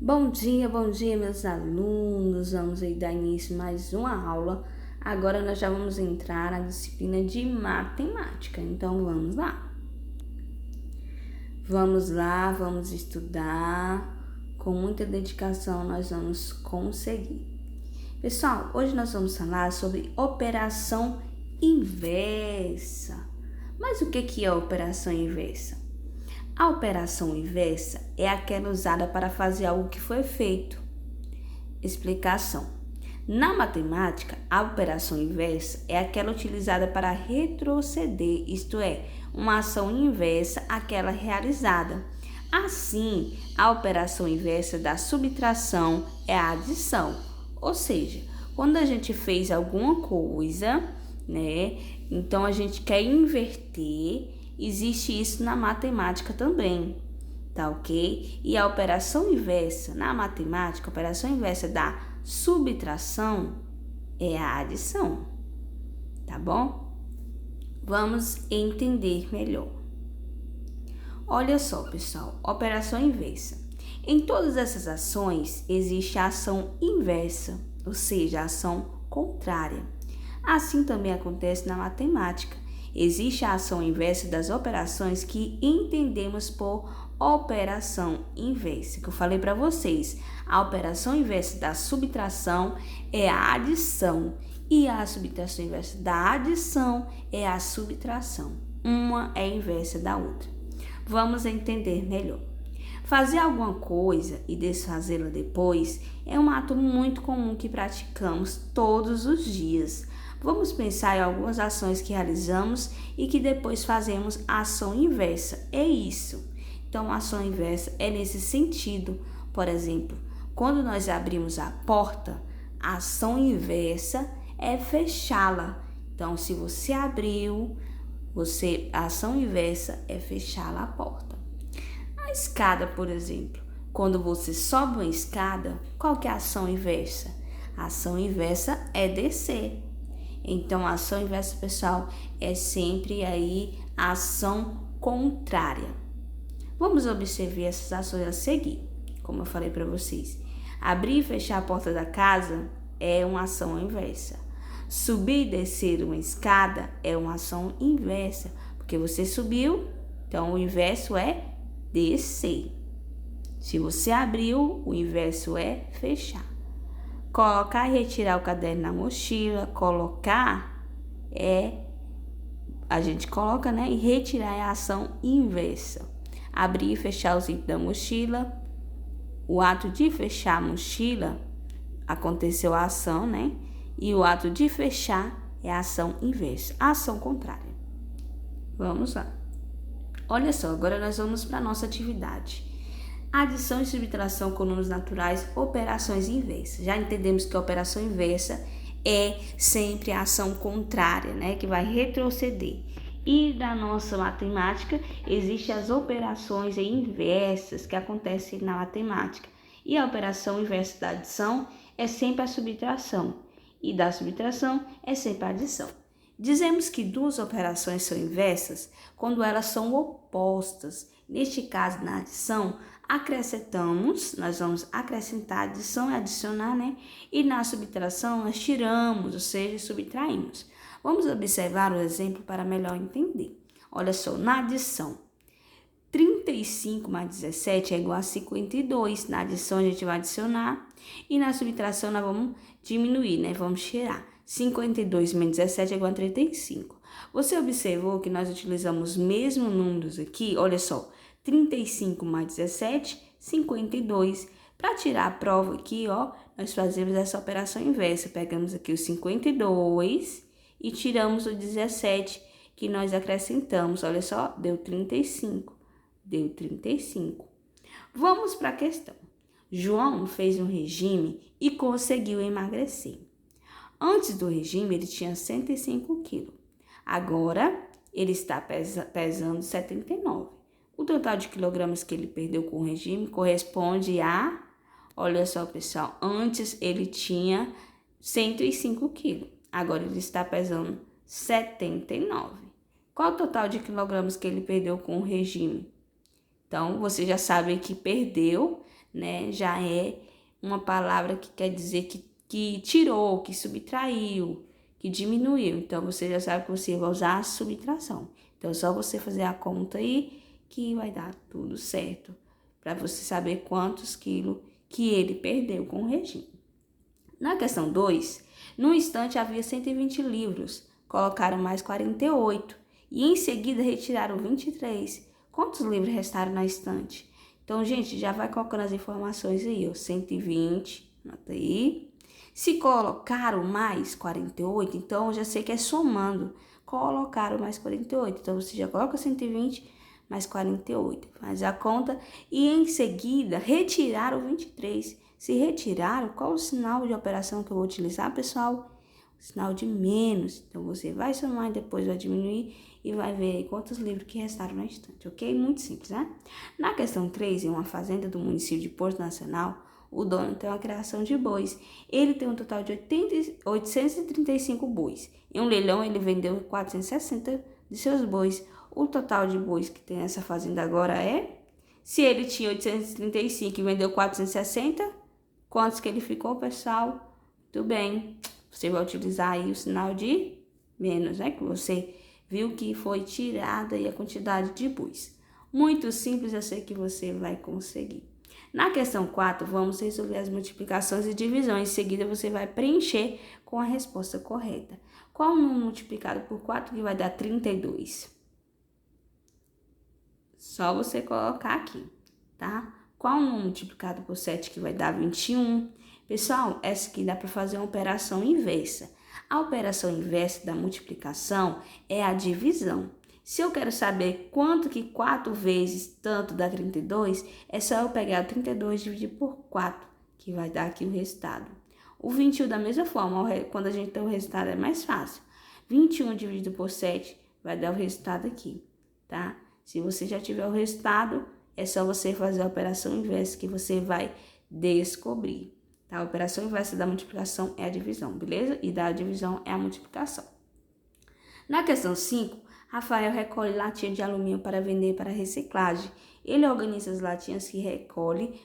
Bom dia, meus alunos. Vamos aí dar início a mais uma aula. Agora nós já vamos entrar na disciplina de matemática. Então vamos lá. Vamos estudar. Com muita dedicação nós vamos conseguir. Pessoal, hoje nós vamos falar sobre operação inversa. Mas o que é operação inversa? A operação inversa é aquela usada para fazer algo que foi feito. Explicação. Na matemática, a operação inversa é aquela utilizada para retroceder, isto é, uma ação inversa àquela realizada. Assim, a operação inversa da subtração é a adição. Ou seja, quando a gente fez alguma coisa, então a gente quer inverter. Existe isso na matemática também, tá ok? E a operação inversa na matemática, a operação inversa da subtração é a adição, tá bom? Vamos entender melhor. Olha só, pessoal, operação inversa. Em todas essas ações existe a ação inversa, ou seja, a ação contrária. Assim também acontece na matemática. Existe a ação inversa das operações que entendemos por operação inversa, que eu falei para vocês. A operação inversa da subtração é a adição e a subtração inversa da adição é a subtração. Uma é inversa da outra. Vamos entender melhor. Fazer alguma coisa e desfazê-la depois é um ato muito comum que praticamos todos os dias. Vamos pensar em algumas ações que realizamos e que depois fazemos a ação inversa. É isso. Então, a ação inversa é nesse sentido. Por exemplo, quando nós abrimos a porta, a ação inversa é fechá-la. Então, se você abriu, a ação inversa é fechá-la a porta. A escada, por exemplo, quando você sobe uma escada, qual que é a ação inversa? A ação inversa é descer. Então, a ação inversa, pessoal, é sempre aí a ação contrária. Vamos observar essas ações a seguir, como eu falei para vocês. Abrir e fechar a porta da casa é uma ação inversa. Subir e descer uma escada é uma ação inversa, porque você subiu, então o inverso é descer. Se você abriu, o inverso é fechar. Colocar e retirar o caderno na mochila. Colocar a gente coloca, e retirar é a ação inversa. Abrir e fechar o zíper da mochila. O ato de fechar a mochila, aconteceu a ação, E o ato de fechar é a ação inversa, a ação contrária. Vamos lá. Olha só, agora nós vamos para a nossa atividade. Adição e subtração com números naturais, operações inversas. Já entendemos que a operação inversa é sempre a ação contrária, que vai retroceder. E na nossa matemática, existem as operações inversas que acontecem na matemática. E a operação inversa da adição é sempre a subtração. E da subtração é sempre a adição. Dizemos que duas operações são inversas quando elas são opostas. Neste caso, na adição, nós vamos acrescentar, adição é adicionar, E na subtração, nós tiramos, ou seja, subtraímos. Vamos observar o exemplo para melhor entender. Olha só, na adição, 35 mais 17 é igual a 52. Na adição, a gente vai adicionar. E na subtração, nós vamos diminuir, Vamos tirar. 52 menos 17 é igual a 35. Você observou que nós utilizamos os mesmos números aqui? Olha só. 35 mais 17, 52. Para tirar a prova aqui, nós fazemos essa operação inversa. Pegamos aqui o 52 e tiramos o 17 que nós acrescentamos. Olha só, deu 35. Deu 35. Vamos para a questão. João fez um regime e conseguiu emagrecer. Antes do regime, ele tinha 105 quilos. Agora, ele está pesando 79. O total de quilogramas que ele perdeu com o regime corresponde a... Olha só, pessoal. Antes ele tinha 105 quilos. Agora ele está pesando 79. Qual o total de quilogramas que ele perdeu com o regime? Então, você já sabe que perdeu, né? Já é uma palavra que quer dizer que tirou, que subtraiu, que diminuiu. Então, você já sabe que você vai usar a subtração. Então, é só você fazer a conta aí que vai dar tudo certo. Para você saber quantos quilos que ele perdeu com o regime. Na questão 2, no instante havia 120 livros. Colocaram mais 48. E em seguida retiraram 23. Quantos livros restaram na estante? Então, gente, já vai colocando as informações aí, ó. 120, anota aí. Se colocaram mais 48, então eu já sei que é somando. Colocaram mais 48, então você já coloca 120 mais 48. Faz a conta e em seguida retiraram 23. Se retiraram, qual o sinal de operação que eu vou utilizar, pessoal? O sinal de menos. Então, você vai somar e depois vai diminuir e vai ver aí quantos livros que restaram na estante, ok? Muito simples, né? Na questão 3, em uma fazenda do município de Porto Nacional, o dono tem uma criação de bois. Ele tem um total de 835 bois. Em um leilão, ele vendeu 460 de seus bois. O total de bois que tem nessa fazenda agora é... Se ele tinha 835 e vendeu 460, quantos que ele ficou, pessoal? Muito bem. Você vai utilizar aí o sinal de menos, né? Que você viu que foi tirada aí a quantidade de bois. Muito simples, eu sei que você vai conseguir. Na questão 4, vamos resolver as multiplicações e divisões. Em seguida, você vai preencher com a resposta correta. Qual o número multiplicado por 4 que vai dar 32? Só você colocar aqui, tá? Qual o número multiplicado por 7 que vai dar 21? Pessoal, essa aqui dá para fazer uma operação inversa. A operação inversa da multiplicação é a divisão. Se eu quero saber quanto que 4 vezes tanto dá 32, é só eu pegar o 32 e dividir por 4, que vai dar aqui o resultado. O 21 da mesma forma, quando a gente tem o resultado é mais fácil. 21 dividido por 7 vai dar o resultado aqui, tá? Se você já tiver o resultado, é só você fazer a operação inversa que você vai descobrir. Tá? A operação inversa da multiplicação é a divisão, beleza? E da divisão é a multiplicação. Na questão 5, Rafael recolhe latinha de alumínio para vender para reciclagem. Ele organiza as latinhas que recolhe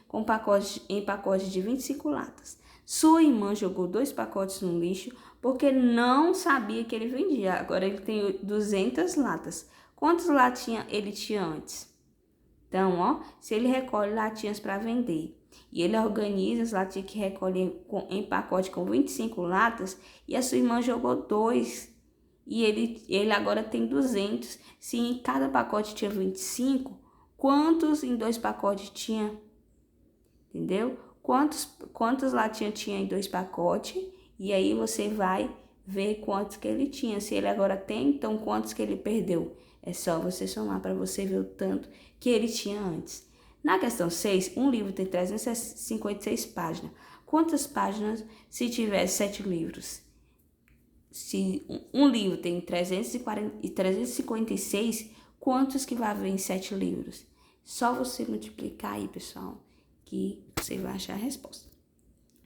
em pacotes de 25 latas. Sua irmã jogou 2 pacotes no lixo porque não sabia que ele vendia. Agora ele tem 200 latas. Quantas latinhas ele tinha antes? Então, ó, se ele recolhe latinhas para vender e ele organiza as latinhas que recolhe em pacote com 25 latas e a sua irmã jogou 2 e ele agora tem 200. Se em cada pacote tinha 25, quantos em 2 pacotes tinha? Entendeu? Quantas latinhas tinha em 2 pacotes? E aí você vai ver quantos que ele tinha. Se ele agora tem, então quantos que ele perdeu? É só você somar para você ver o tanto que ele tinha antes. Na questão 6, um livro tem 356 páginas. Quantas páginas se tiver 7 livros? Se um livro tem 356, quantos que vai haver em 7 livros? Só você multiplicar aí, pessoal, que você vai achar a resposta.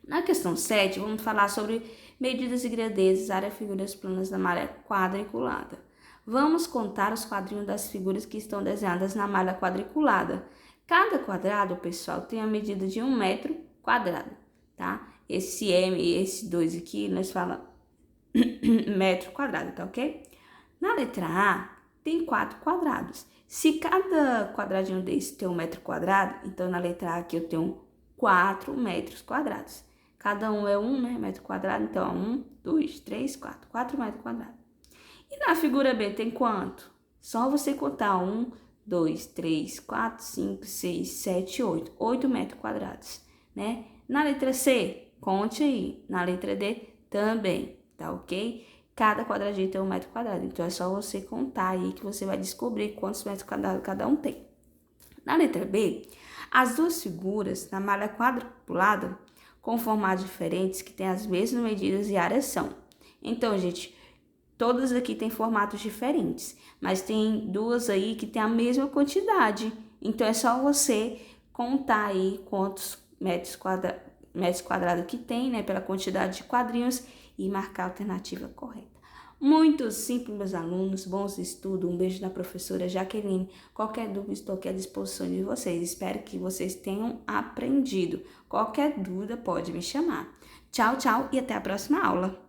Na questão 7, vamos falar sobre medidas e grandezas, área, figuras planas da malha quadriculada. Vamos contar os quadrinhos das figuras que estão desenhadas na malha quadriculada. Cada quadrado, pessoal, tem a medida de 1 metro quadrado, tá? Esse M e esse 2 aqui, nós falamos metro quadrado, tá ok? Na letra A, tem 4 quadrados. Se cada quadradinho desse tem 1 metro quadrado, então na letra A aqui eu tenho 4 metros quadrados. Cada um é 1, né, metro quadrado, então 1, 2, 3, 4. 4 metros quadrados. E na figura B tem quanto? Só você contar 1, 2, 3, 4, 5, 6, 7, 8. 8 metros quadrados, né? Na letra C, conte aí. Na letra D, também, tá ok? Cada quadradinho tem 1 metro quadrado. Então, é só você contar aí que você vai descobrir quantos metros quadrados cada um tem. Na letra B, as duas figuras na malha quadriculada com formatos diferentes que têm as mesmas medidas e áreas são. Então, gente, todas aqui têm formatos diferentes, mas tem duas aí que têm a mesma quantidade. Então, é só você contar aí quantos metros quadrados que tem, né, pela quantidade de quadrinhos e marcar a alternativa correta. Muito simples, meus alunos. Bons estudos. Um beijo da professora Jaqueline. Qualquer dúvida, estou aqui à disposição de vocês. Espero que vocês tenham aprendido. Qualquer dúvida, pode me chamar. Tchau, tchau e até a próxima aula.